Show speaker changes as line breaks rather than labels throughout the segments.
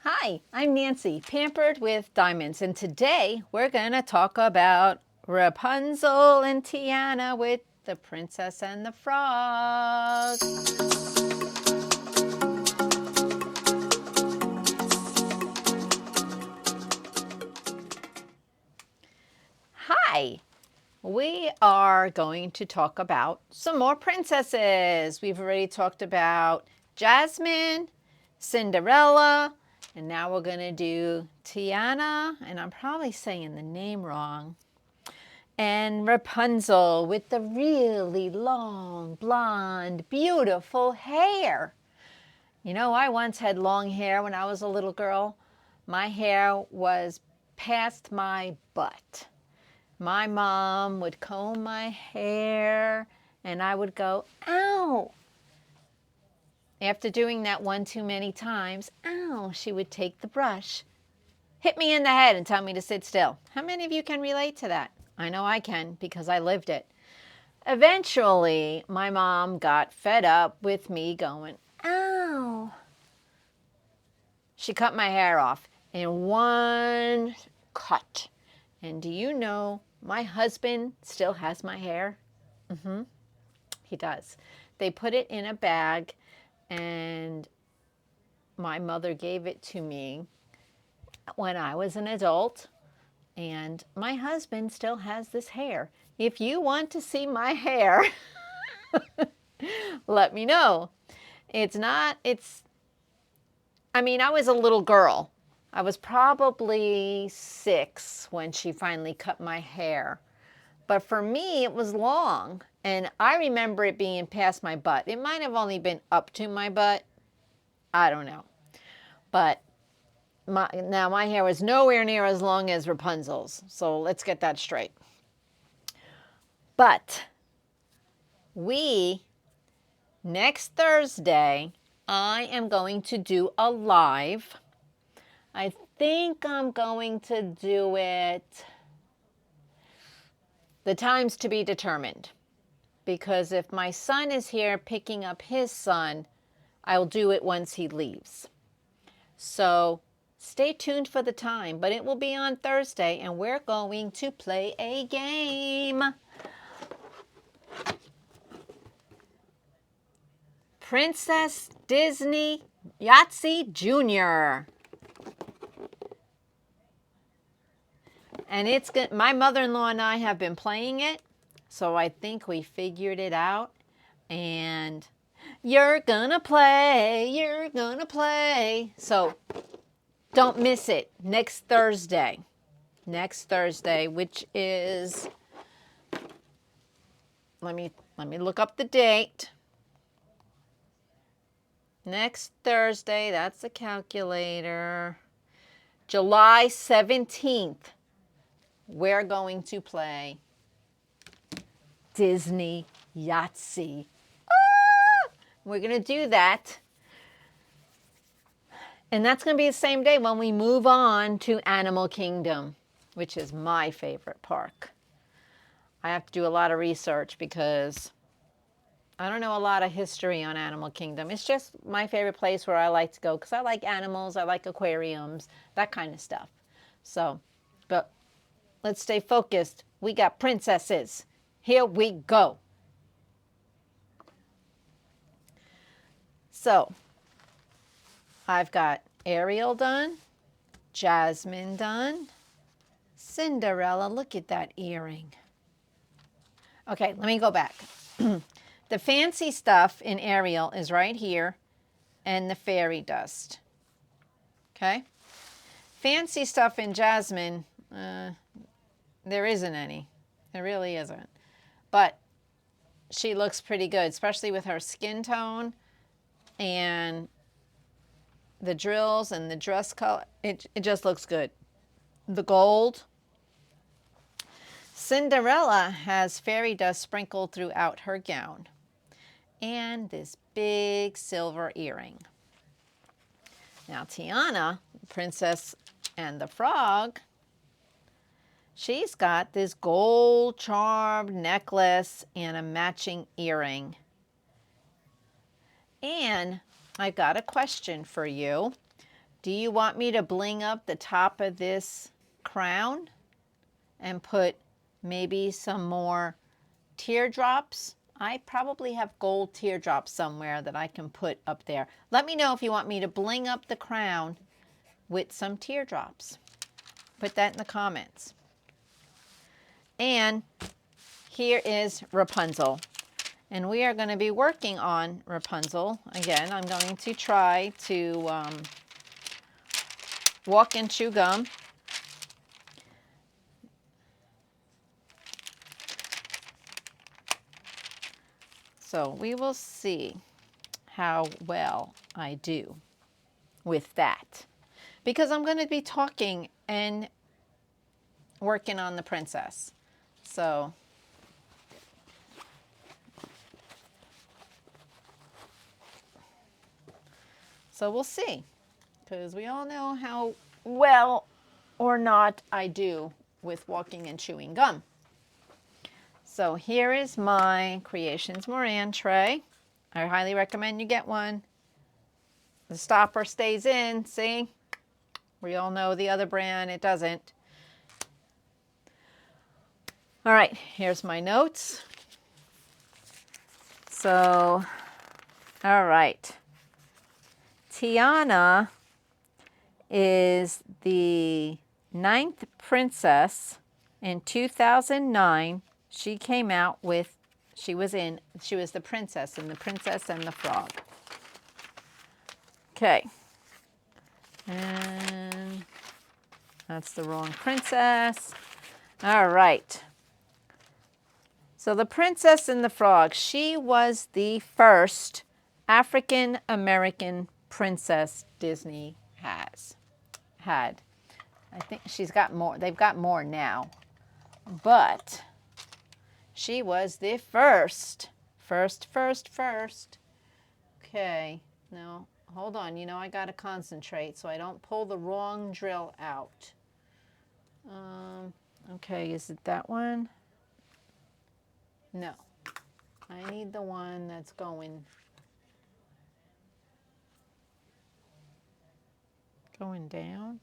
Hi, I'm Nancy, Pampered with Diamonds, and today we're going to talk about Rapunzel and Tiana with the Princess and the Frog. Hi, we are going to talk about some more princesses. We've already talked about Jasmine, Cinderella, and now we're going to do Tiana, and I'm probably saying the name wrong, and Rapunzel with the really long, blonde, beautiful hair. You know, I once had long hair when I was a little girl. My hair was past my butt. My mom would comb my hair, and I would go, ow. After doing that one too many times, ow, she would take the brush, hit me in the head, and tell me to sit still. How many of you can relate to that? I know I can because I lived it. Eventually, my mom got fed up with me going, ow. She cut my hair off in one cut. And do you know, my husband still has my hair? He does. They put it in a bag, and my mother gave it to me when I was an adult. And my husband still has this hair. If you want to see my hair, let me know. I was a little girl. I was probably 6 when she finally cut my hair. But for me, it was long. And I remember it being past my butt. It might have only been up to my butt. I don't know. But now my hair was nowhere near as long as Rapunzel's. So let's get that straight. But next Thursday, I am going to do a live. I think I'm going to do it, the time's to be determined. Because if my son is here picking up his son, I'll do it once he leaves. So stay tuned for the time, but it will be on Thursday, and we're going to play a game. Princess Disney Yahtzee Jr. And it's good. My mother-in-law and I have been playing it, so I think we figured it out. And you're gonna play, you're gonna play. So don't miss it next Thursday. Next Thursday, which is, let me look up the date. Next Thursday, that's the calculator. July 17th, we're going to play Disney Yahtzee. We're going to do that. And that's going to be the same day when we move on to Animal Kingdom, which is my favorite park. I have to do a lot of research because I don't know a lot of history on Animal Kingdom. It's just my favorite place where I like to go because I like animals, I like aquariums, that kind of stuff. So, but let's stay focused. We got princesses. Here we go. So, I've got Ariel done, Jasmine done, Cinderella. Look at that earring. Okay, let me go back. The fancy stuff in Ariel is right here, and the fairy dust. Okay? Fancy stuff in Jasmine, there isn't any. There really isn't. But she looks pretty good, especially with her skin tone and the drills and the dress color. It just looks good. The gold. Cinderella has fairy dust sprinkled throughout her gown. And this big silver earring. Now Tiana, Princess and the Frog, she's got this gold charmed necklace and a matching earring. And I've got a question for you. Do you want me to bling up the top of this crown and put maybe some more teardrops? I probably have gold teardrops somewhere that I can put up there. Let me know if you want me to bling up the crown with some teardrops. Put that in the comments. And here is Rapunzel. And we are going to be working on Rapunzel. Again, I'm going to try to walk and chew gum. So we will see how well I do with that. Because I'm going to be talking and working on the princess. So we'll see. Because we all know how well or not I do with walking and chewing gum. So here is my Creations Moran tray. I highly recommend you get one. The stopper stays in, see? We all know the other brand, it doesn't. All right, here's my notes. So, all right. Tiana is the 9th princess in 2009. She came out with, she was the princess in The Princess and the Frog. Okay. And that's the wrong princess. All right. So The Princess and the Frog, she was the first African American princess Disney had. I think she's got more. They've got more now. But she was the first. First. Okay. Now, hold on. You know, I got to concentrate so I don't pull the wrong drill out. Okay, is it that one? No. I need the one that's going down.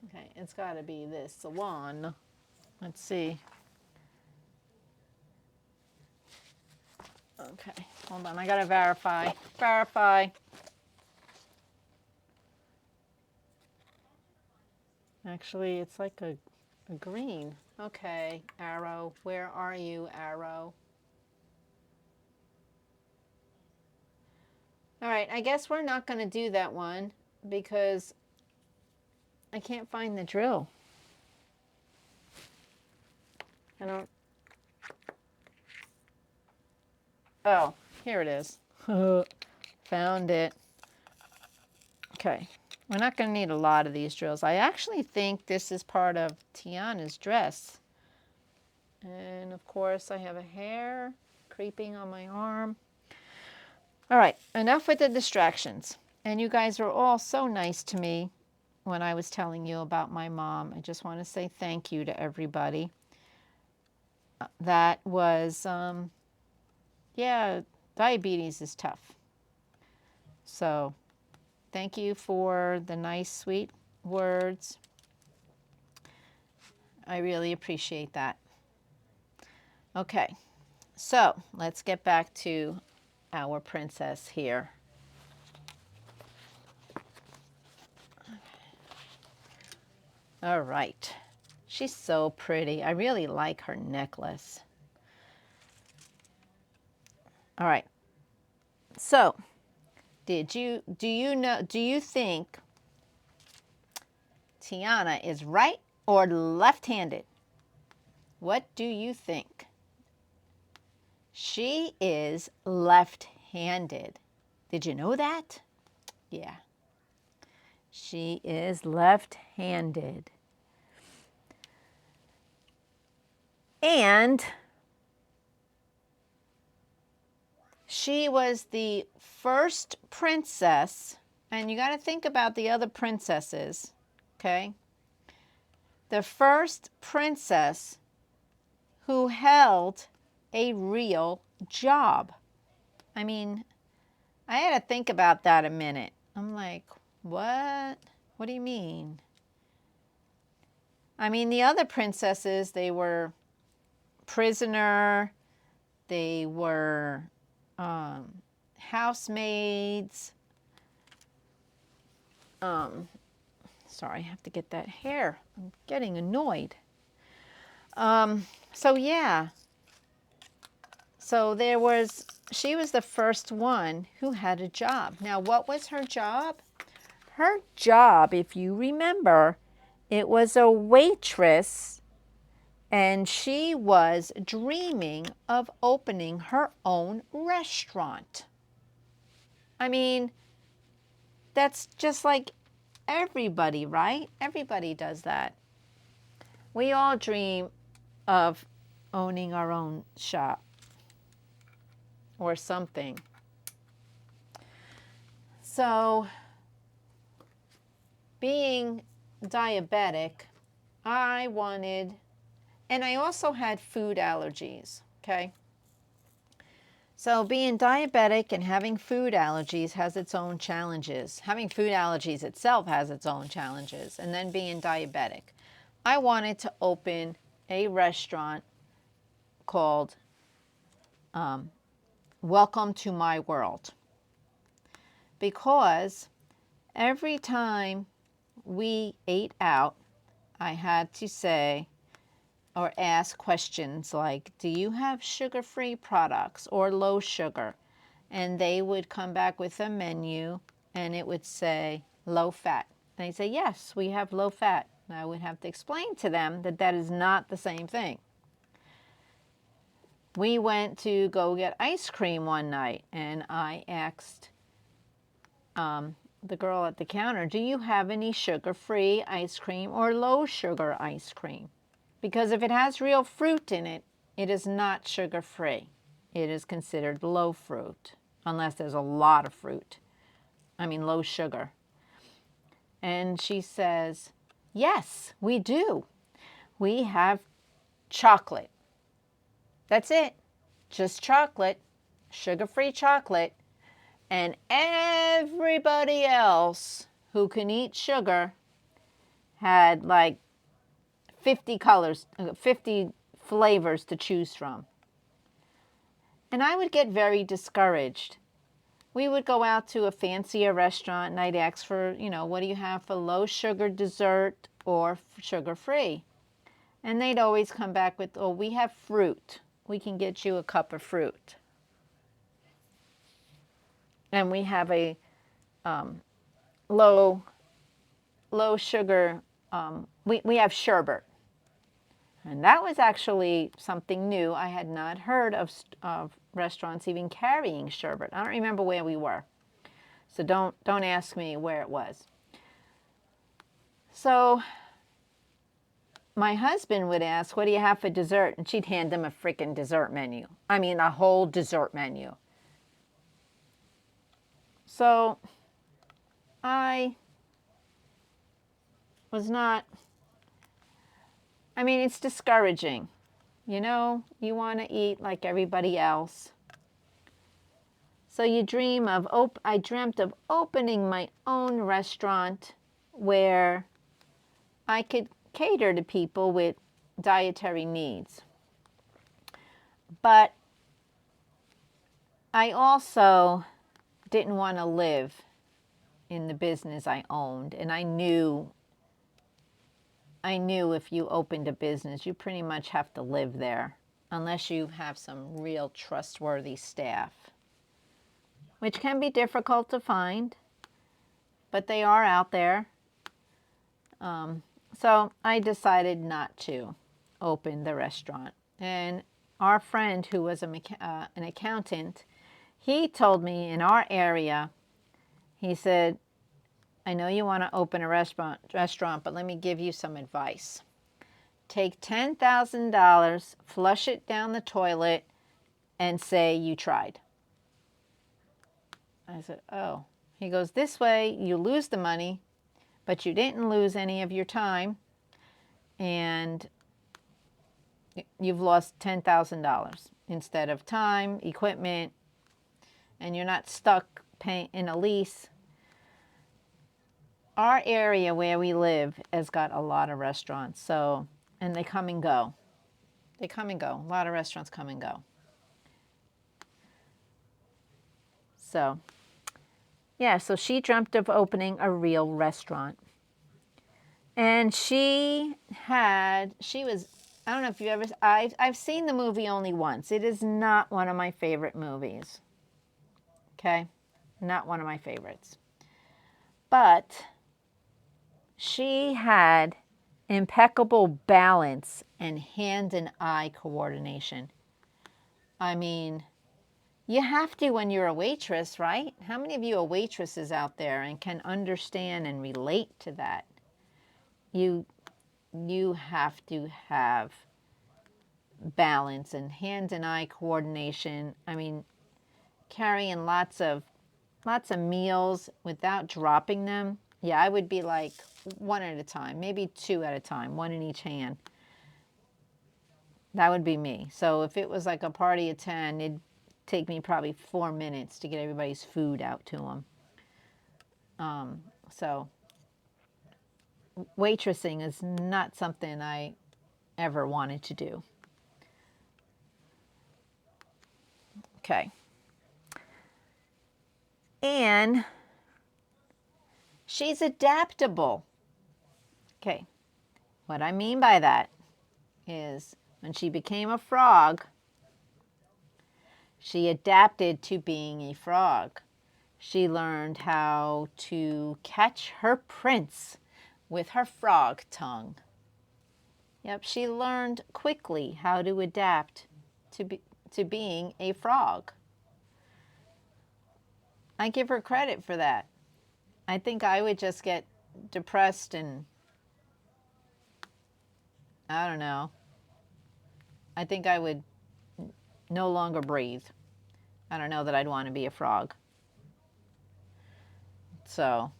Okay, it's got to be this one. Let's see. Okay, hold on. I got to verify. Actually, it's like a green. Okay, R0de, where are you, R0de? All right, I guess we're not going to do that one because I can't find the drill. I don't. Oh, here it is. Found it. Okay, we're not going to need a lot of these drills. I actually think this is part of Tiana's dress. And of course, I have a hair creeping on my arm. All right, enough with the distractions. And you guys were all so nice to me when I was telling you about my mom. I just want to say thank you to everybody. That was, yeah, diabetes is tough. So thank you for the nice, sweet words. I really appreciate that. Okay, so let's get back to our princess here. All right. She's so pretty. I really like her necklace. All right. So, do you think Tiana is right or left-handed? What do you think? She is left-handed. Did you know that? Yeah. She is left-handed. And she was the first princess, and you got to think about the other princesses, okay? The first princess who held a real job. I mean, I had to think about that a minute. I'm like, what? What do you mean? I mean, the other princesses, they were prisoner, they were housemaids. Sorry, I have to get that hair. I'm getting annoyed. So yeah. So she was the first one who had a job. Now, what was her job? Her job, if you remember, it was a waitress, and she was dreaming of opening her own restaurant. I mean, that's just like everybody, right? Everybody does that. We all dream of owning our own shop or something. So, being diabetic, I wanted, and I also had food allergies, okay? So being diabetic and having food allergies has its own challenges. Having food allergies itself has its own challenges. And then being diabetic. I wanted to open a restaurant called Welcome to My World. Because every time we ate out, I had to say or ask questions like, do you have sugar-free products or low sugar? And they would come back with a menu and it would say low fat. And they'd say, yes, we have low fat. And I would have to explain to them that that is not the same thing. We went to go get ice cream one night and I asked the girl at the counter, do you have any sugar-free ice cream or low sugar ice cream? Because if it has real fruit in it, it is not sugar-free. It is considered low fruit, unless there's a lot of fruit. I mean, low sugar. And she says, yes, we do. We have chocolate. That's it. Just chocolate, sugar-free chocolate. And everybody else who can eat sugar had like 50 colors, 50 flavors to choose from. And I would get very discouraged. We would go out to a fancier restaurant and I'd ask for, what do you have for low sugar dessert or sugar free? And they'd always come back with, oh, we have fruit. We can get you a cup of fruit. And we have a low sugar, we have sherbet. And that was actually something new. I had not heard of restaurants even carrying sherbet. I don't remember where we were. So don't ask me where it was. So my husband would ask, what do you have for dessert? And she'd hand him a freaking dessert menu. I mean, a whole dessert menu. So I was not, I mean, it's discouraging. You want to eat like everybody else. So you dream of, I dreamt of opening my own restaurant where I could cater to people with dietary needs. But I also didn't want to live in the business I owned. And I knew if you opened a business, you pretty much have to live there unless you have some real trustworthy staff, which can be difficult to find, but they are out there. So I decided not to open the restaurant. And our friend who was an accountant, he told me in our area, he said, I know you want to open a restaurant, but let me give you some advice. Take $10,000, flush it down the toilet, and say you tried. I said, oh. He goes, this way you lose the money, but you didn't lose any of your time, and you've lost $10,000. instead of time, equipment, and you're not stuck paying in a lease. Our area where we live has got a lot of restaurants, so, and they come and go. They come and go. A lot of restaurants come and go. So, yeah, so she dreamt of opening a real restaurant. And she was, I don't know if you ever, I've seen the movie only once. It is not one of my favorite movies. Okay? Not one of my favorites. But she had impeccable balance and hand and eye coordination. I mean, you have to when you're a waitress, right? How many of you are waitresses out there and can understand and relate to that? You have to have balance and hand and eye coordination. I mean, carrying lots of meals without dropping them. Yeah, I would be like one at a time, maybe two at a time, one in each hand. That would be me. So if it was like a party of 10, it'd take me probably 4 minutes to get everybody's food out to them. So waitressing is not something I ever wanted to do. Okay. And she's adaptable. Okay. What I mean by that is when she became a frog, she adapted to being a frog. She learned how to catch her prince with her frog tongue. Yep, she learned quickly how to adapt to being a frog. I give her credit for that. I think I would just get depressed and, I don't know, I think I would no longer breathe. I don't know that I'd want to be a frog. So,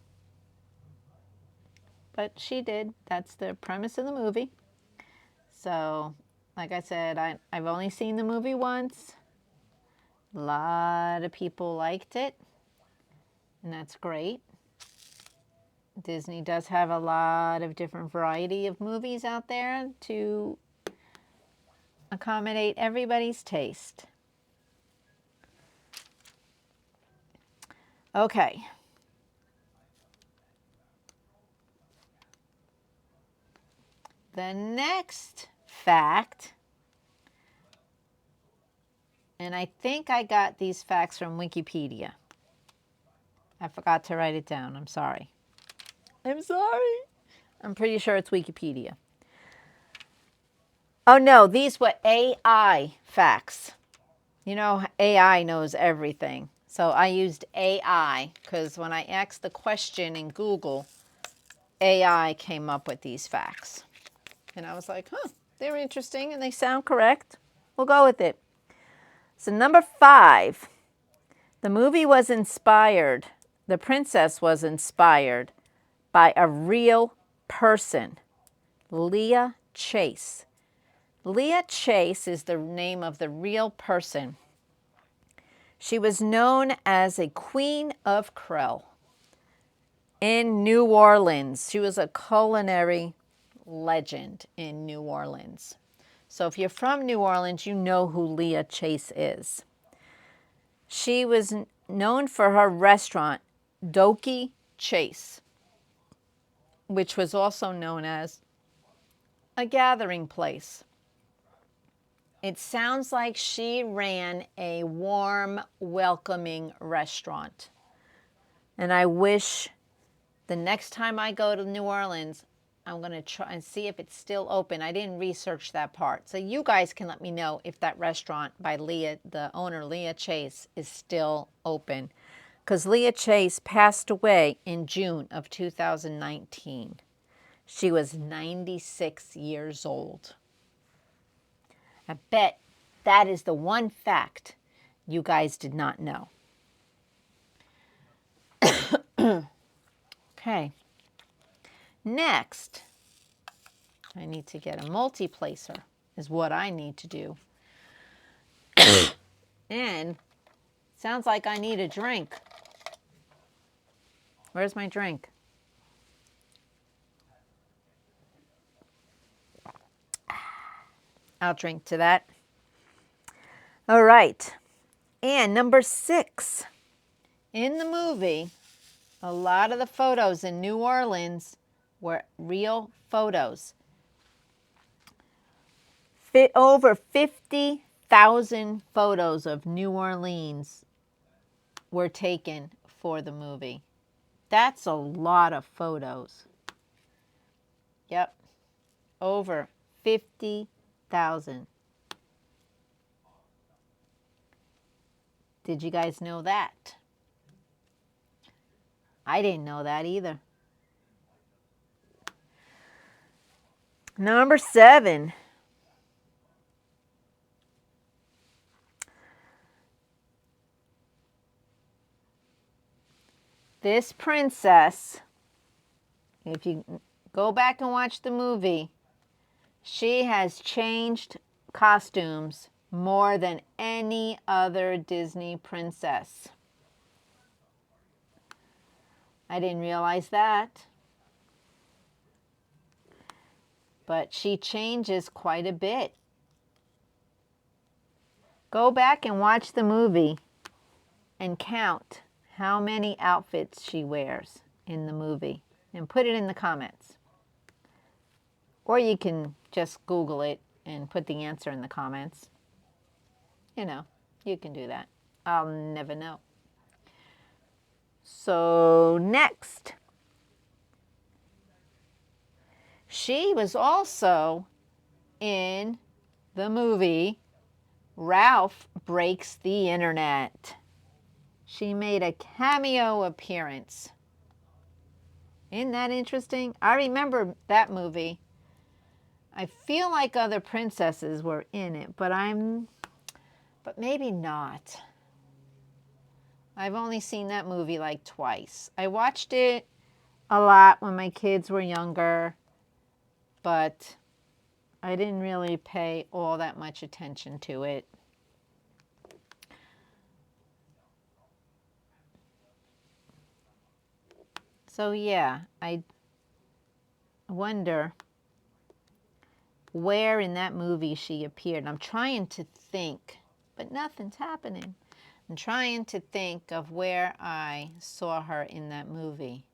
but she did. That's the premise of the movie. So, like I said, I've only seen the movie once. A lot of people liked it, and that's great. Disney does have a lot of different variety of movies out there to accommodate everybody's taste. Okay. The next fact, and I think I got these facts from Wikipedia. I forgot to write it down. I'm sorry. I'm pretty sure it's Wikipedia. Oh no, these were AI facts. You know, AI knows everything. So I used AI because when I asked the question in Google, AI came up with these facts. And I was like, they're interesting and they sound correct. We'll go with it. So number 5, the movie was inspired, the princess was inspired by a real person, Leah Chase. Leah Chase is the name of the real person. She was known as a Queen of Krill in New Orleans. She was a culinary legend in New Orleans. So if you're from New Orleans, you know who Leah Chase is. She was known for her restaurant, Doki Chase, which was also known as a gathering place. It sounds like she ran a warm, welcoming restaurant. And I wish the next time I go to New Orleans, I'm going to try and see if it's still open. I didn't research that part. So you guys can let me know if that restaurant by Leah, the owner, Leah Chase, is still open. Because Leah Chase passed away in June of 2019. She was 96 years old. I bet that is the one fact you guys did not know. Okay. Next, I need to get a multiplacer, is what I need to do. And sounds like I need a drink. Where's my drink? I'll drink to that. All right. And number 6. In the movie, a lot of the photos in New Orleans were real photos. Over 50,000 photos of New Orleans were taken for the movie. That's a lot of photos. Yep. Over 50,000. Did you guys know that? I didn't know that either. Number 7. This princess, if you go back and watch the movie, she has changed costumes more than any other Disney princess. I didn't realize that. But she changes quite a bit. Go back and watch the movie and count how many outfits she wears in the movie and put it in the comments. Or you can just Google it and put the answer in the comments. You know, you can do that. I'll never know. So next, she was also in the movie Ralph Breaks the Internet. She made a cameo appearance. Isn't that interesting? I remember that movie. I feel like other princesses were in it, but maybe not. I've only seen that movie like twice. I watched it a lot when my kids were younger, but I didn't really pay all that much attention to it. So yeah, I wonder where in that movie she appeared. I'm trying to think, but nothing's happening. I'm trying to think of where I saw her in that movie.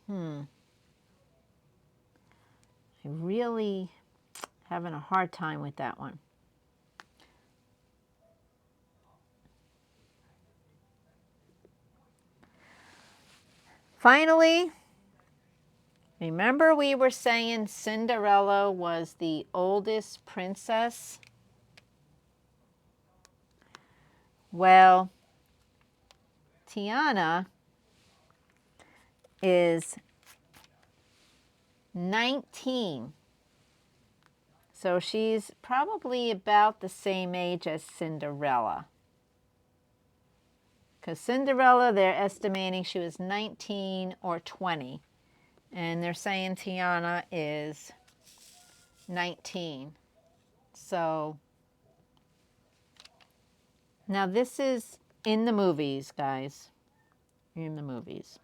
I'm really having a hard time with that one. Finally, remember we were saying Cinderella was the oldest princess? Well, Tiana is 19. So she's probably about the same age as Cinderella. Because Cinderella, they're estimating she was 19 or 20. And they're saying Tiana is 19. So now this is in the movies, guys. In the movies.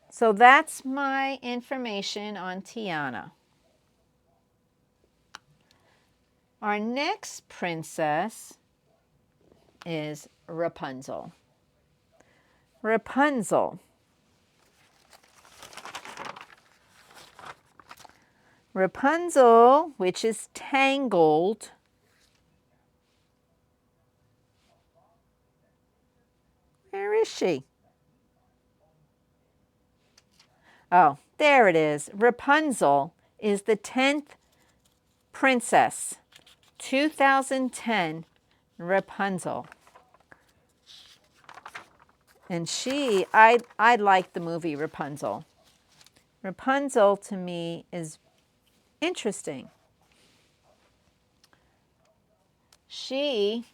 So that's my information on Tiana. Our next princess is Rapunzel. Rapunzel. Rapunzel, which is tangled. Where is she? Oh, there it is. Rapunzel is the 10th princess. 2010 Rapunzel. And I like the movie Rapunzel. Rapunzel to me is interesting. She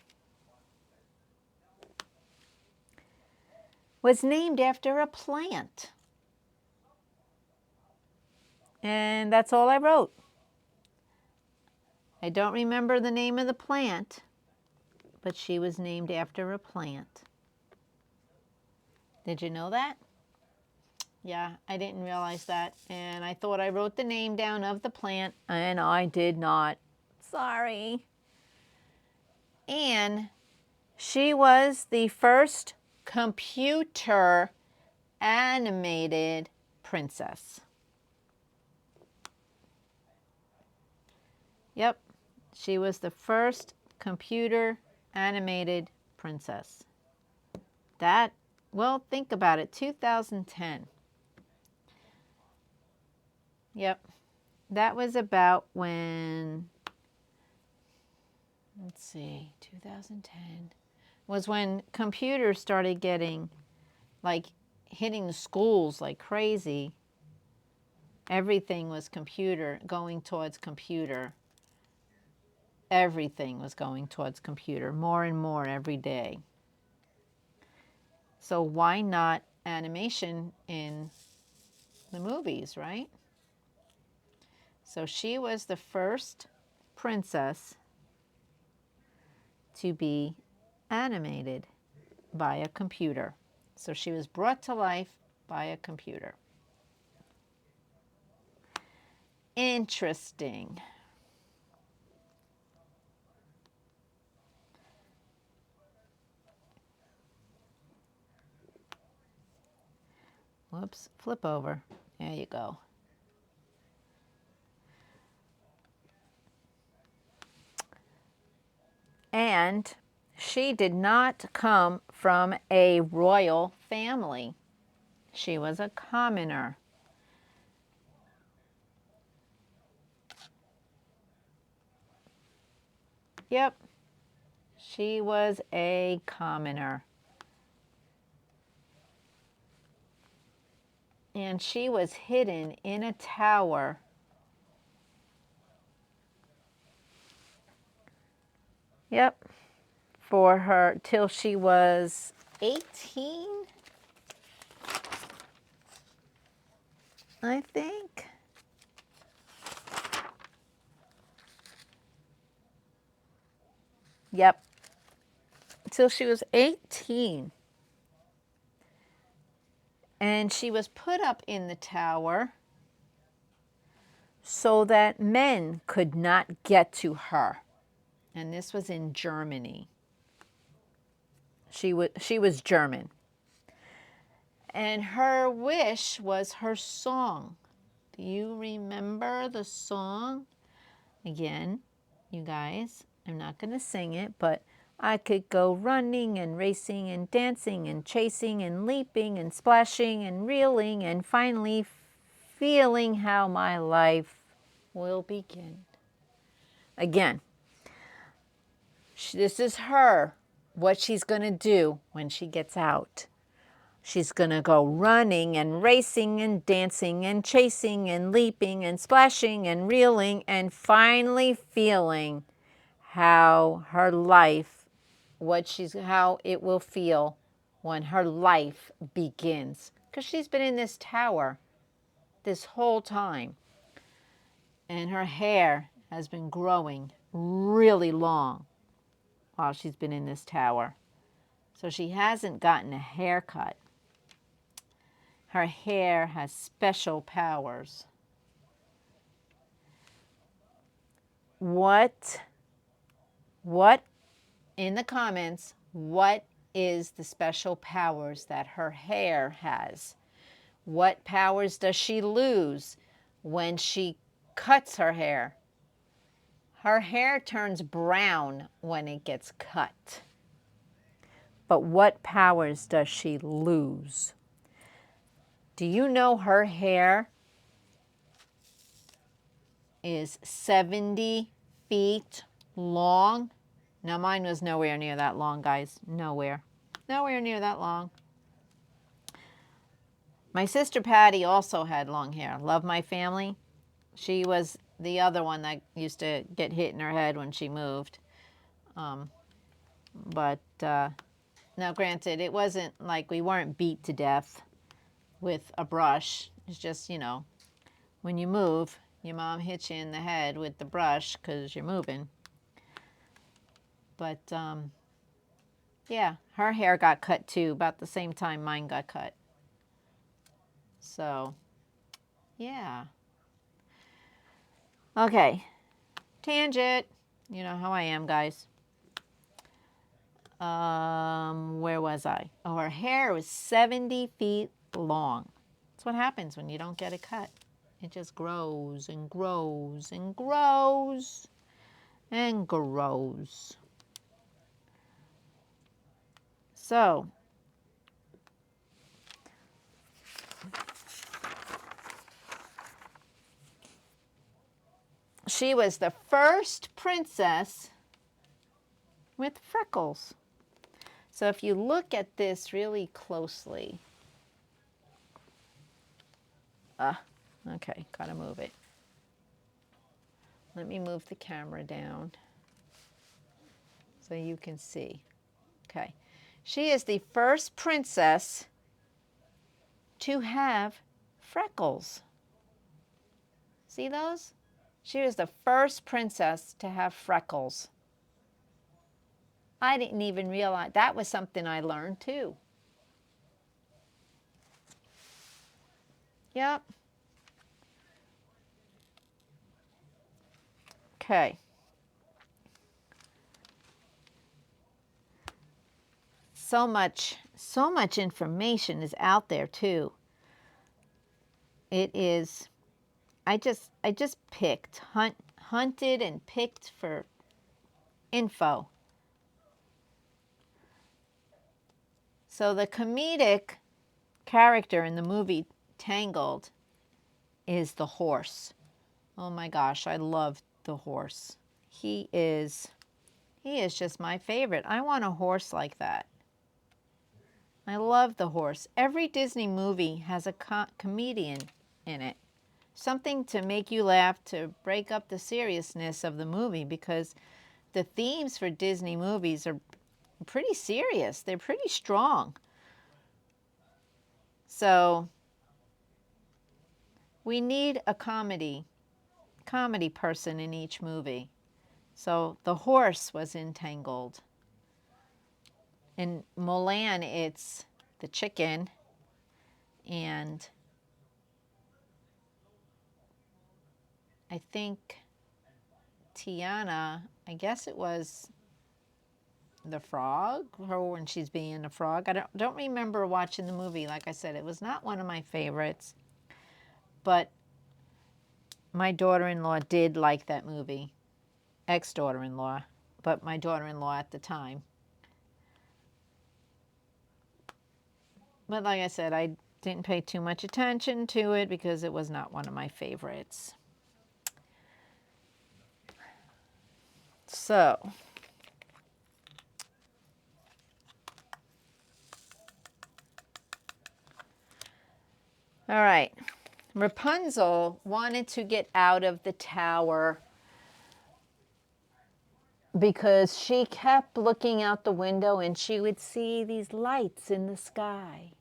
was named after a plant. And that's all I wrote. I don't remember the name of the plant, but she was named after a plant. Did you know that? Yeah, I didn't realize that. And I thought I wrote the name down of the plant, and I did not. Sorry. And she was the first computer animated princess. Yep, she was the first computer animated princess. That, well, think about it, 2010. Yep, that was about when, let's see, 2010 was when computers started getting, like, hitting the schools like crazy. Everything was computer, going towards computer. Everything was going towards computer, more and more every day. So why not animation in the movies, right? So she was the first princess to be animated by a computer. So she was brought to life by a computer. Interesting. Whoops, flip over. There you go. And she did not come from a royal family. She was a commoner. Yep, she was a commoner. And she was hidden in a tower. Yep, for her till she was 18, I think. Yep, till she was 18. And she was put up in the tower so that men could not get to her. And this was in Germany. She was German. And her wish was her song. Do you remember the song? Again, you guys, I'm not going to sing it, but I could go running and racing and dancing and chasing and leaping and splashing and reeling and finally feeling how my life will begin. Again, this is her, what she's going to do when she gets out. She's going to go running and racing and dancing and chasing and leaping and splashing and reeling and finally feeling how her life, how it will feel when her life begins. Because she's been in this tower this whole time. And her hair has been growing really long while she's been in this tower. So she hasn't gotten a haircut. Her hair has special powers. What in the comments, what is the special powers that her hair has? What powers does she lose when she cuts her hair? Her hair turns brown when it gets cut. But what powers does she lose? Do you know her hair is 70 feet long? Now mine was nowhere near that long, guys. Nowhere near that long. My sister Patty also had long hair. Love my family. She was the other one that used to get hit in her head when she moved. Now granted, it wasn't like we weren't beat to death with a brush. It's just, you know, when you move, your mom hits you in the head with the brush because you're moving. But yeah, her hair got cut too, about the same time mine got cut. So, yeah. Okay, tangent. You know how I am, guys. Where was I? Oh, her hair was 70 feet long. That's what happens when you don't get it cut. It just grows and grows and grows and grows. So, she was the first princess with freckles. So if you look at this really closely, okay, gotta move it. Let me move the camera down so you can see. Okay, she is the first princess to have freckles. See those? She was the first princess to have freckles. I didn't even realize that was something I learned too. Yep. Okay. So much information is out there too. It is, I just picked, hunted and picked for info. So the comedic character in the movie Tangled is the horse. Oh my gosh, I love the horse. He is just my favorite. I want a horse like that. I love the horse. Every Disney movie has a comedian in it. Something to make you laugh, to break up the seriousness of the movie, because the themes for Disney movies are pretty serious. They're pretty strong. So we need a comedy person in each movie. So the horse was in Tangled. In Mulan, it's the chicken, and I think Tiana, I guess it was the frog, her when she's being a frog. I don't remember watching the movie. Like I said, it was not one of my favorites, but my daughter-in-law did like that movie. Ex-daughter-in-law, but my daughter-in-law at the time. But like I said, I didn't pay too much attention to it because it was not one of my favorites. So, all right. Rapunzel wanted to get out of the tower because she kept looking out the window and she would see these lights in the sky.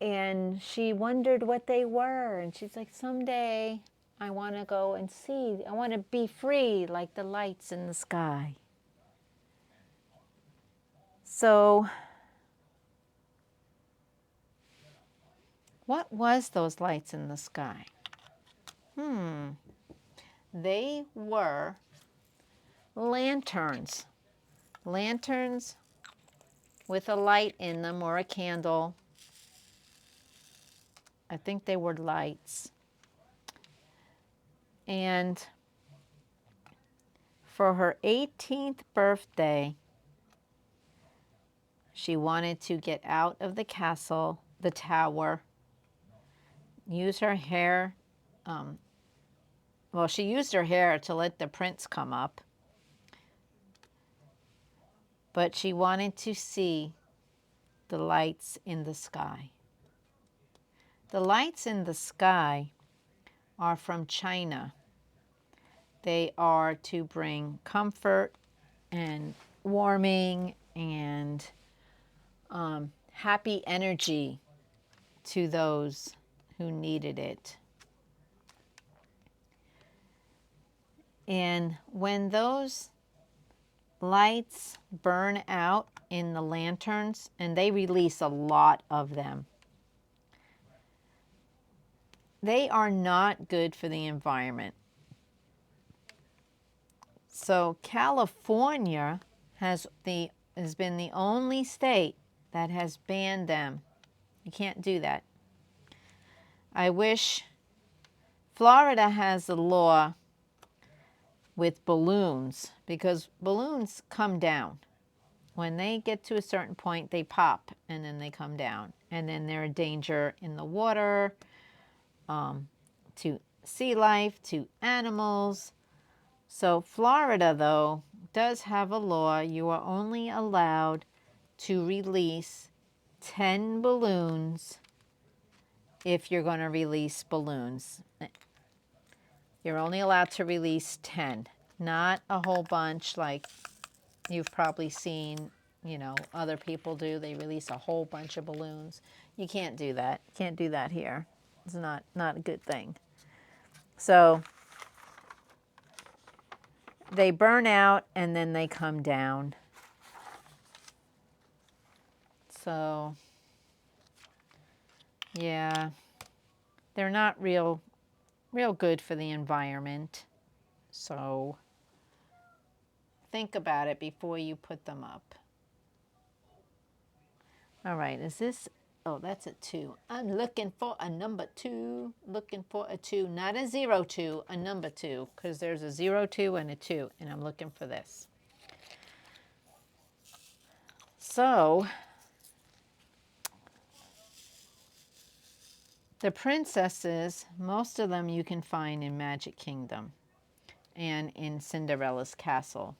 And she wondered what they were. And she's like, someday I want to go and see. I want to be free like the lights in the sky. So, what was those lights in the sky? They were lanterns. Lanterns with a light in them or a candle. I think they were lights. And for her 18th birthday, she wanted to get out of the castle, the tower, use her hair. Well, she used her hair to let the prince come up. But she wanted to see the lights in the sky. The lights in the sky are from China. They are to bring comfort and warming and happy energy to those who needed it. And when those lights burn out in the lanterns, and they release a lot of them, they are not good for the environment. So California has been the only state that has banned them. You can't do that. I wish Florida has a law with balloons, because balloons come down. When they get to a certain point, they pop and then they come down. And then they're a danger in the water, to sea life, to animals. So Florida, though, does have a law. You are only allowed to release 10 balloons if you're going to release balloons. You're only allowed to release 10, not a whole bunch like you've probably seen, you know, other people do. They release a whole bunch of balloons. You can't do that. Can't do that here. It's not a good thing. So they burn out and then they come down. So yeah, they're not real good for the environment. So think about it before you put them up. All right, is this, oh, that's a 2. I'm looking for a number 2, looking for a 2, not a 02, a number 2, because there's a 02 and a 2, and I'm looking for this. So the princesses, most of them you can find in Magic Kingdom and in Cinderella's castle.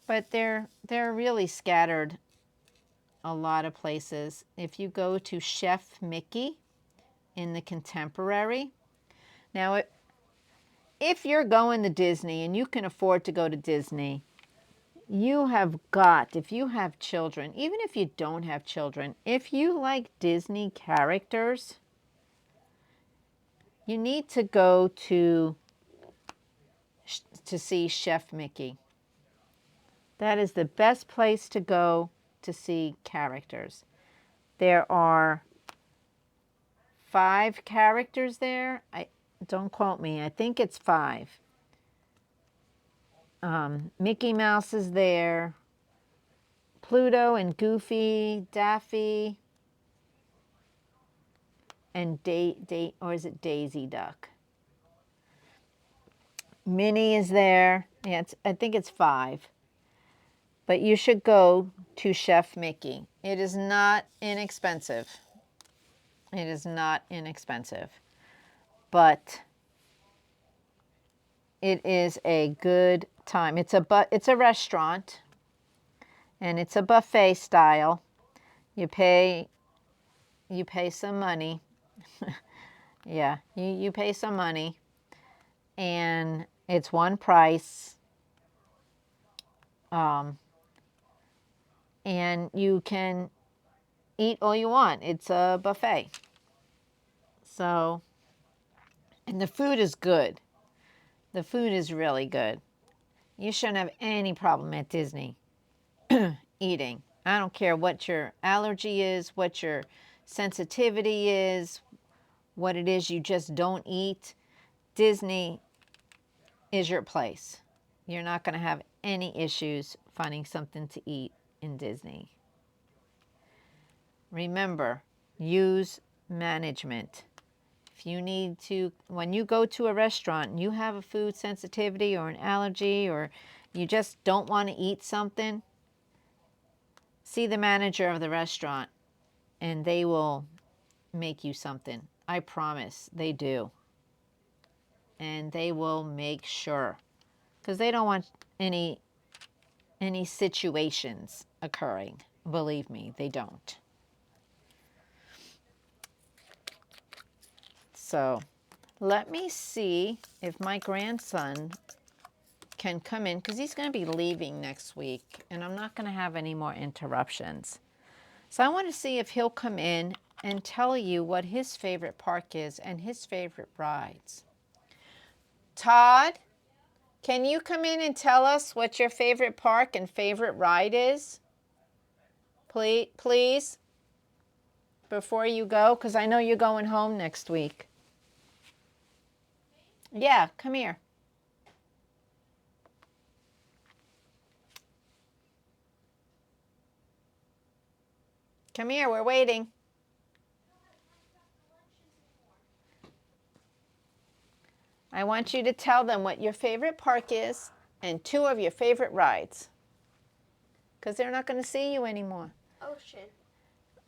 But they're really scattered a lot of places. If you go to Chef Mickey in the Contemporary, now if you're going to Disney and you can afford to go to Disney, you have got, if you have children, even if you don't have children, if you like Disney characters, you need to go to see Chef Mickey. That is the best place to go to see characters. There are 5 characters there. Don't quote me. I think it's 5. Mickey Mouse is there. Pluto and Goofy, Daffy, and or is it Daisy Duck? Minnie is there. Yeah, I think it's 5. But you should go to Chef Mickey. It is not inexpensive. It is not inexpensive. But it is a good time. It's a restaurant, and it's a buffet style. You pay some money. Yeah, you pay some money, and it's one price. And you can eat all you want. It's a buffet. So, and the food is good. The food is really good. You shouldn't have any problem at Disney eating. I don't care what your allergy is, what your sensitivity is, what it is you just don't eat. Disney is your place. You're not going to have any issues finding something to eat in Disney. Remember, use management. If you need to, when you go to a restaurant and you have a food sensitivity or an allergy, or you just don't want to eat something, see the manager of the restaurant and they will make you something. I promise they do. And they will make sure, because they don't want any situations occurring. Believe me, they don't. So let me see if my grandson can come in, because he's going to be leaving next week and I'm not going to have any more interruptions. So I want to see if he'll come in and tell you what his favorite park is and his favorite rides. Todd, can you come in and tell us what your favorite park and favorite ride is? Please, before you go, because I know you're going home next week. Yeah, come here. Come here, we're waiting. I want you to tell them what your favorite park is and 2 of your favorite rides. Because they're not going to see you anymore.
Ocean.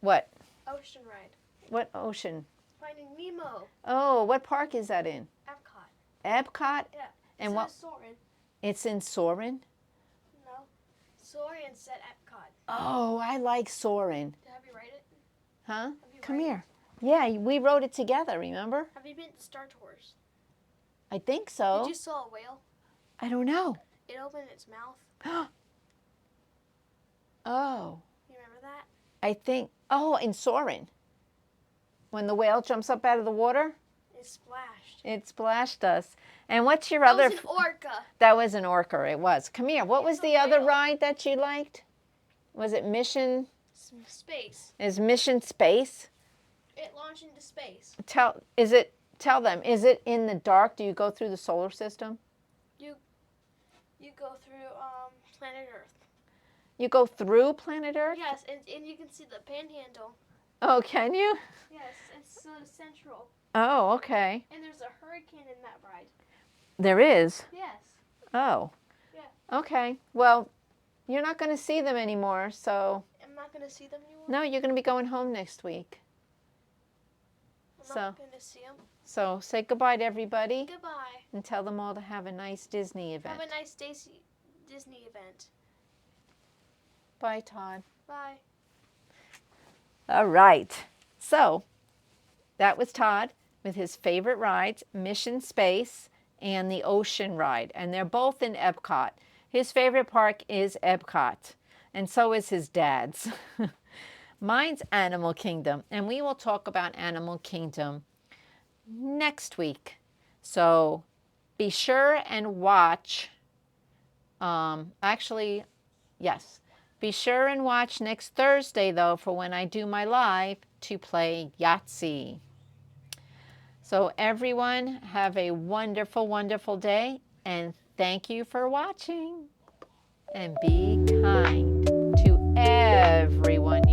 What?
Ocean ride.
What ocean?
Finding Nemo.
Oh, what park is that in?
Epcot.
Epcot?
Yeah.
And
it
what?
says Soarin'.
It's in Soarin'?
No. Soarin' said Epcot.
Oh, I like Soarin'.
Have you write it?
Huh?
Have you
Come
write
here. Yeah, we wrote it together, remember?
Have you been to Star Tours?
I think so.
Did you saw a whale?
I don't know.
It opened its mouth.
Oh.
You remember that?
I think, oh, in Soarin'. When the whale jumps up out of the water?
It splashed.
It splashed us. And what's your
That
other?
was an orca.
That was an orca, it was. Come here. What was
It's a
the other
whale.
ride that you liked? Was it Mission?
Space.
Is Mission Space?
It launched into space.
Tell them, is it in the dark? Do you go through the solar system?
You go through planet Earth.
You go through planet Earth?
Yes, and you can see the panhandle.
Oh, can you?
Yes, it's so central.
Oh, okay.
And there's a hurricane in that ride.
There is?
Yes.
Oh.
Yeah.
Okay. Well, you're not going to see them anymore, so.
I'm not going to see them anymore?
No, you're going to be going home next week.
I'm not going to see them.
So say goodbye to everybody.
Goodbye.
And tell them all to have a nice Disney event.
Have a nice Disney event.
Bye, Todd.
Bye.
All right. So that was Todd with his favorite rides, Mission Space and the Ocean Ride. And they're both in Epcot. His favorite park is Epcot. And so is his dad's. Mine's Animal Kingdom. And we will talk about Animal Kingdom next week. So be sure and watch. Yes. Be sure and watch next Thursday, though, for when I do my live to play Yahtzee. So everyone, have a wonderful, wonderful day, and thank you for watching. And be kind to everyone